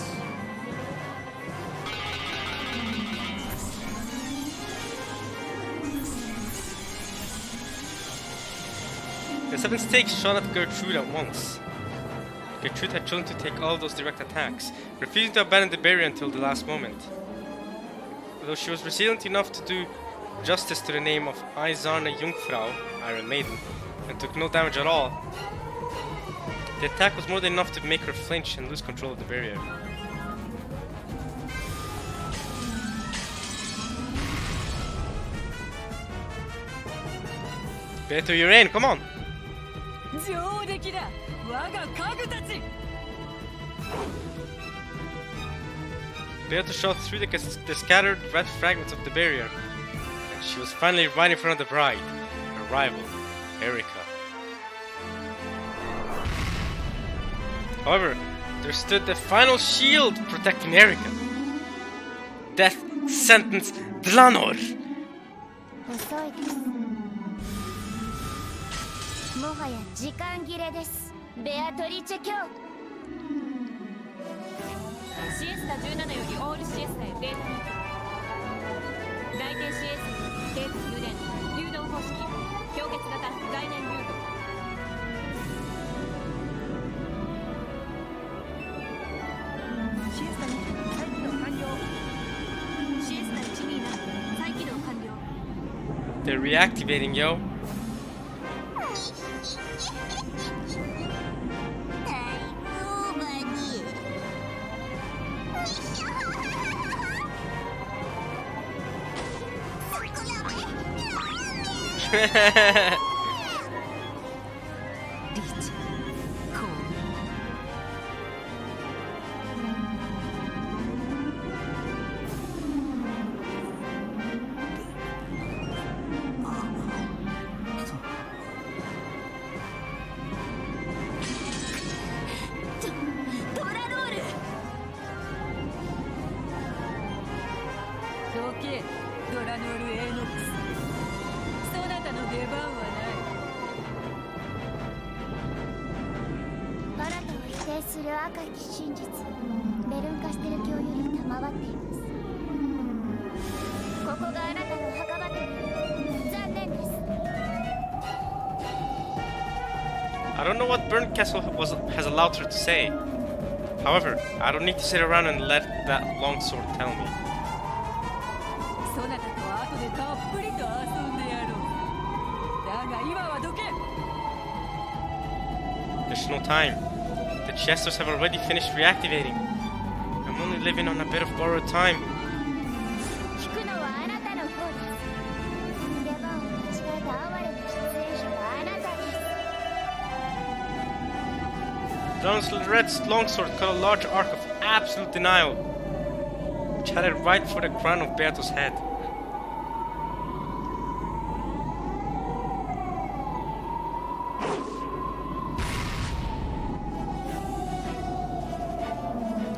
The seven stakes shot at Gertrude at once. Gertrude had chosen to take all of those direct attacks, refusing to abandon the barrier until the last moment. Though she was resilient enough to do justice to the name of Eiserne Jungfrau, Iron Maiden, and took no damage at all, the attack was more than enough to make her flinch and lose control of the barrier. Beto, you're in, come on! 上出来だ。我が家具たち。Beatrice shot through the scattered red fragments of the barrier, and she was finally right in front of the bride, her rival, Erika. However, there stood the final shield protecting Erika. Death sentence Dlanor. 遅いです。もはや時間切れです。ベアトリチェ卿。シエスタ17よりオールシエスタへデータ入力。大天シエスタデータ充電流動方式氷結型概念流動。シエスタ2再起動完了。シエスタ127再起動完了。 They're reactivating, yo. タイムオーバーに。そこやめ。リーチこうドラロール。どけドラノール・エノックス。そなたの出番はあなたを否定する赤き真実ベルンカステル教より賜っています。ここがあなたの墓場という残念です。 I don't know what Burnt Castle has allowed her to say. However, I don't need to sit around and let that longsword tell me. そなたとは後でたっぷりと遊んでやろう。だが今はどけ。 There's no time. The Chesters have already finished reactivating. I'm only living on a bit of borrowed time. 聞くのはあなたの方です。出番を間違えた哀れな出演者はあなたです。 John's Red's longsword cut a large arc of absolute denial, which headed right for the crown of Beato's head.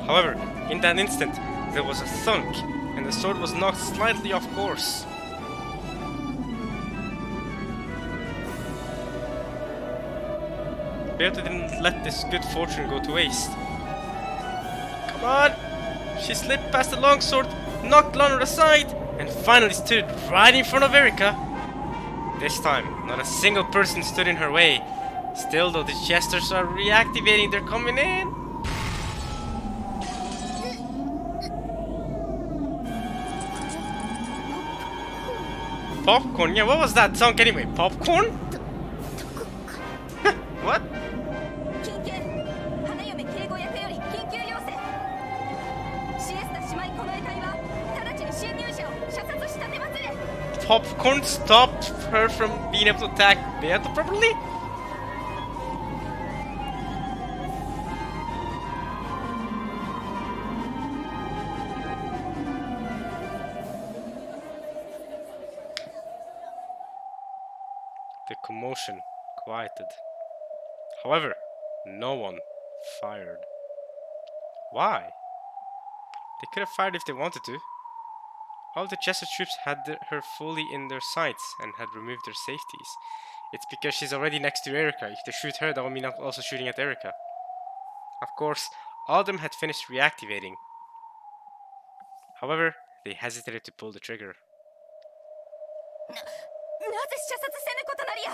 However, in that instant, there was a thunk, and the sword was knocked slightly off course. Beato didn't let this good fortune go to waste. Come on! She slipped past the longsword, knocked Lana aside, and finally stood right in front of Erika. This time, not a single person stood in her way. Still, though, the Chesters are reactivating, they're coming in. Popcorn? Yeah, what was that song anyway? Popcorn? What? 緊急花嫁警護役より緊急要請。シエスタ姉妹この衛隊は直ちに侵入者を射殺したてまつれ。 Popcorn stopped her from being able to attack Beato properly? The commotion quieted. However, no one fired. Why? They could have fired if they wanted to. All the Chester troops had her fully in their sights and had removed their safeties. It's because she's already next to Erika. If they shoot her, that would mean also shooting at Erika. Of course, all of them had finished reactivating. However, they hesitated to pull the trigger. なぜ射殺せぬことなりや。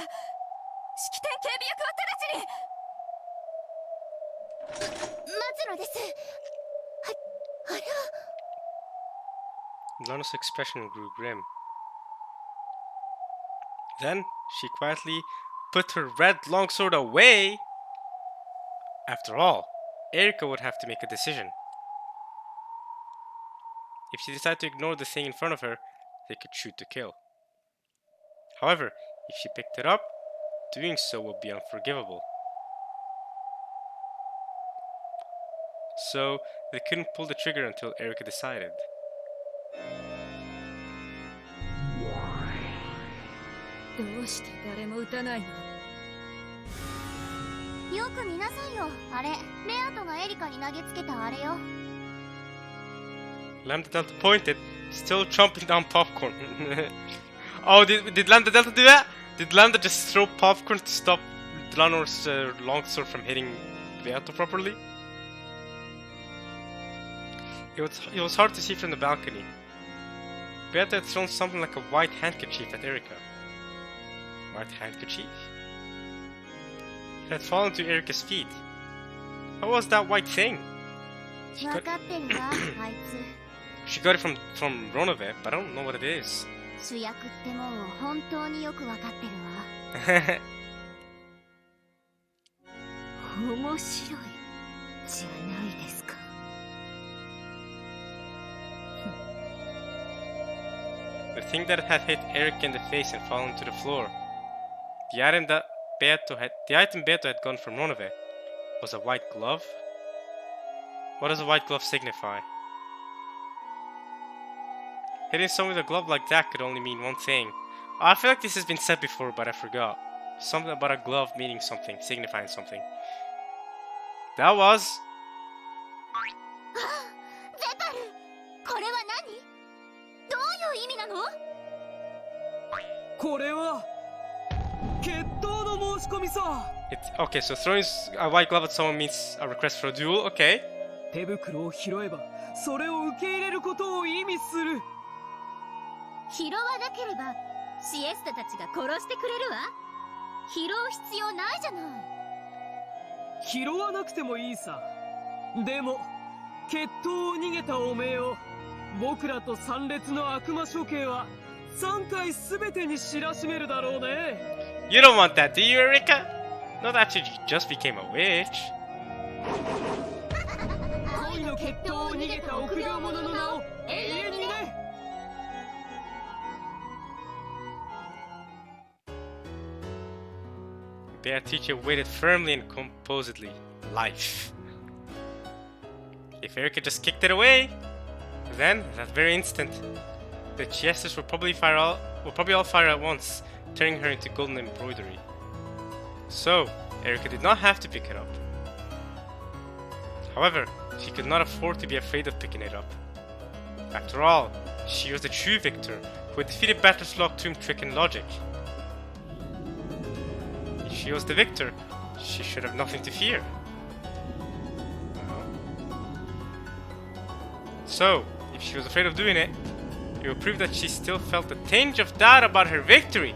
式典警備役は直ちに。松野です。あれは。 Lana's expression grew grim. Then, she quietly put her red longsword away. After all, Erika would have to make a decision. If she decided to ignore the thing in front of her, they could shoot to kill. However, if she picked it up, doing so would be unforgivable. so they couldn't pull the trigger until Erica decided. どうして誰も撃たないの？よく見なさいよ。あれ、ベアトがエリカに投げつけたあれよ。 Lambda Delta pointed, still chomping down popcorn. Oh, did Lambda Delta do that? Did Lambda just throw popcorn to stop Delanor's longsword from hitting Beato properly? It was hard to see from the balcony. Beato had thrown something like a white handkerchief at Erica. White handkerchief? It had fallen to Erica's feet. What was that white thing? 分かってるわ、あい She got it from Ronove, but I don't know what it is. つ。主役ってもんを本当によく分かってるわ。面白いじゃないですか。The thing that had hit Eric in the face and fallen to the floor. The item Beato had gotten from Ronove was a white glove. What does a white glove signify? Hitting someone with a glove like that could only mean one thing. Oh, I feel like this has been said before, but I forgot. Something about a glove meaning something, signifying something. That was... ゼタル、これは何？どういう意味なの？これは決闘の申し込みさ。 Okay, so throwing a white glove at someone means a request for a duel, okay. 手袋を拾えばそれを受け入れることを意味する。拾わなければシエスタたちが殺してくれるわ。拾う必要ないじゃない。拾わなくてもいいさ。でも決闘を逃げたおめえを僕らと参列の悪魔処刑は3回すべてに知らしめるだろうね。 You don't want that, do you, Erika? Not that you just became a witch. 恋の決闘を逃げた臆病者の名を永遠にね。Beatrice waited firmly and composedly. Life. If Erika just kicked it away, then, at that very instant, the chesters would probably all fire at once, turning her into golden embroidery. So, Erika did not have to pick it up. However, she could not afford to be afraid of picking it up. After all, she was the true victor, who had defeated Beatrice's locked-tomb trick and logic. If she was the victor, she should have nothing to fear. So, if she was afraid of doing it, it would prove that she still felt a tinge of doubt about her victory.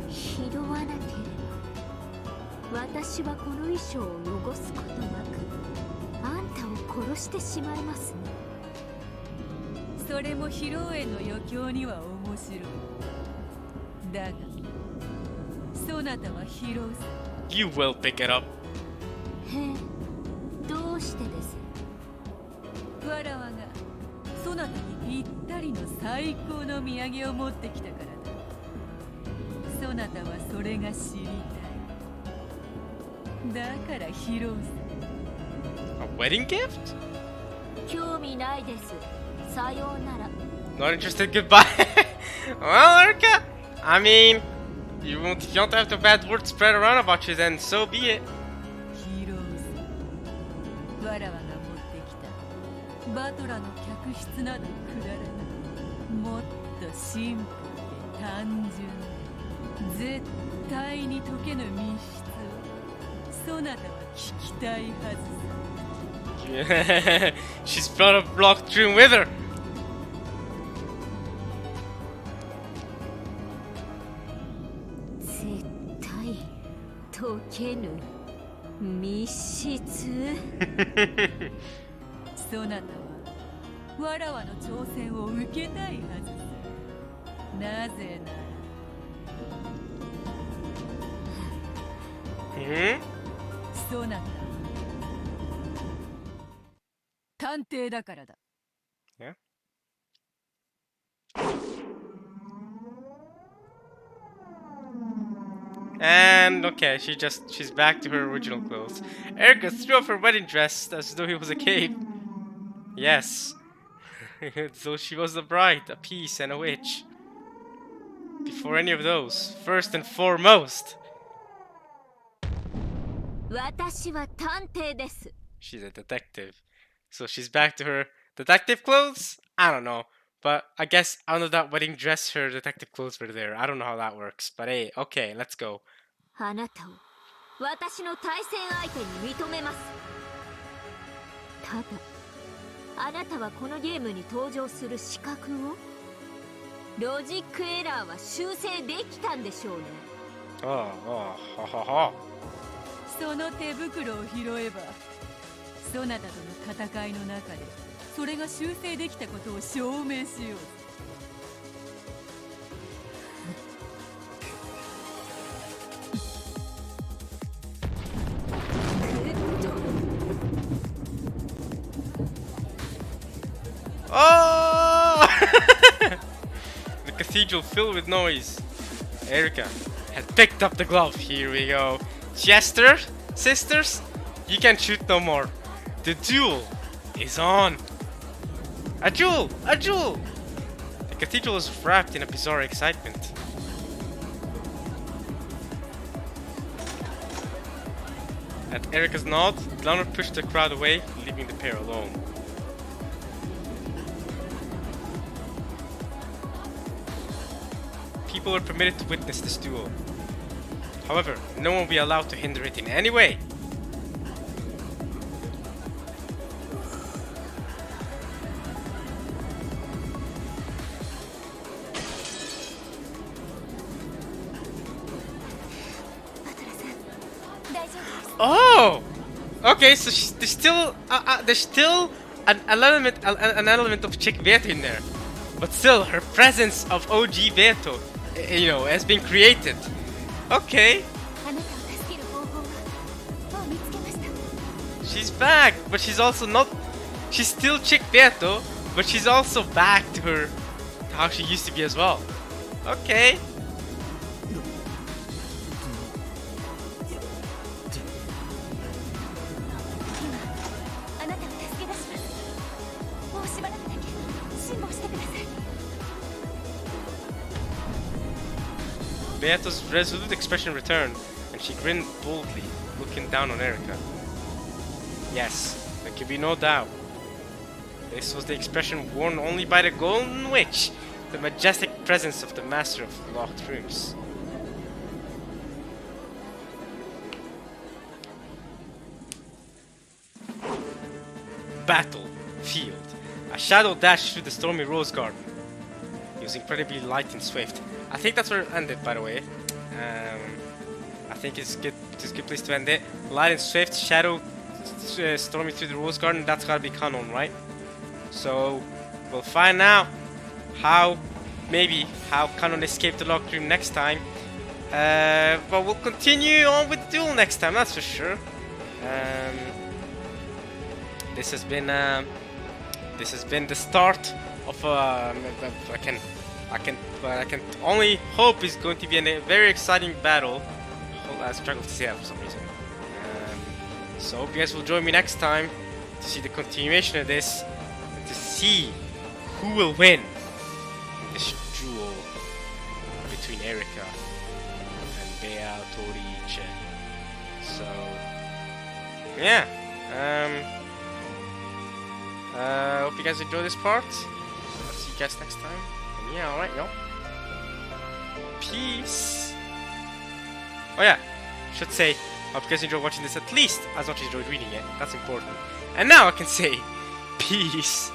拾わなければ私はこの衣装を汚すことなくあんたを殺してしまいますね。それも披露宴の余興には面白い。だがそなたは拾うさ。 You will pick it up. へえ、どうしてです？わらわがそなたにぴったりの最高の土産を持ってきたからだ。そなたはそれが知りたい。だから拾うさ。A wedding gift? 興味ないです。さようなら。 Not interested, goodbye. Well, Erika, I mean, if you don't have the bad word spread around about you, then so be it. 拾うさ。わらわが持ってきたバトラの客室などくだらない。もっとシンプルで単純で絶対に解けぬ密室をそなたは聞きたいはずさ。She's brought a blocked room with her. 絶対解けぬ密室そなたはわらわの挑戦を受けたいはずさ。なぜならそなた探偵だからだ。Yeah? こ And okay, she's back to her original clothes. Erika threw off her wedding dress as though it was a cape. Yes. So she was the bride, a piece, and a witch. Before any of those, first and foremost, 私は探偵です。 she's a detective. So she's back to her detective clothes? I don't know. But I guess under that wedding dress, her detective clothes were there. I don't know how that works. But hey, okay, let's go. あなたを私の対戦相手に認めます。ただ、あなたはこのゲームに登場する資格をロジックエラーは修正できたんでしょうね。はは。その手袋を拾えばそなたとの戦いの中でそれが修正できたことを証明しよう。Oh! The cathedral filled with noise. Erika had picked up the glove. Here we go. Chester, sisters, you can shoot no more. The duel is on. A duel! A duel! The cathedral was wrapped in a bizarre excitement. At Erika's nod, Glamour pushed the crowd away, leaving the pair alone. People were permitted to witness this duel. However, no one will be allowed to hinder it in any way. Oh, okay. So there's still an element of Chick Veto in there, but still her presence of OG Veto, you know, has been created. Okay. She's back, but she's also not. She's still Chick Veto, but she's also back to her how she used to be as well. Okay. Beato's resolute expression returned, and she grinned boldly, looking down on Erika. Yes, there can be no doubt. This was the expression worn only by the Golden Witch, the majestic presence of the Master of Locked Rooms. Battlefield. A shadow dashed through the stormy rose garden. It was incredibly light and swift. I think that's where it ended, by the way. I think it's a good place to end it. Light and swift, shadow storming through the rose garden. That's gotta be canon, right? So we'll find out how canon escaped the locked room next time. But we'll continue on with the duel next time. That's for sure. This has been the start of I can only hope it's going to be a very exciting battle. I struggle to say that for some reason. So hope you guys will join me next time to see the continuation of this and to see who will win in this duel between Erika and Beatrice. So yeah. Hope you guys enjoy this part. I'll see you guys next time. And yeah, alright, yo. Peace. Oh yeah, should say, hope you guys enjoyed watching this at least as much as you enjoyed reading it. That's important. And now I can say, peace.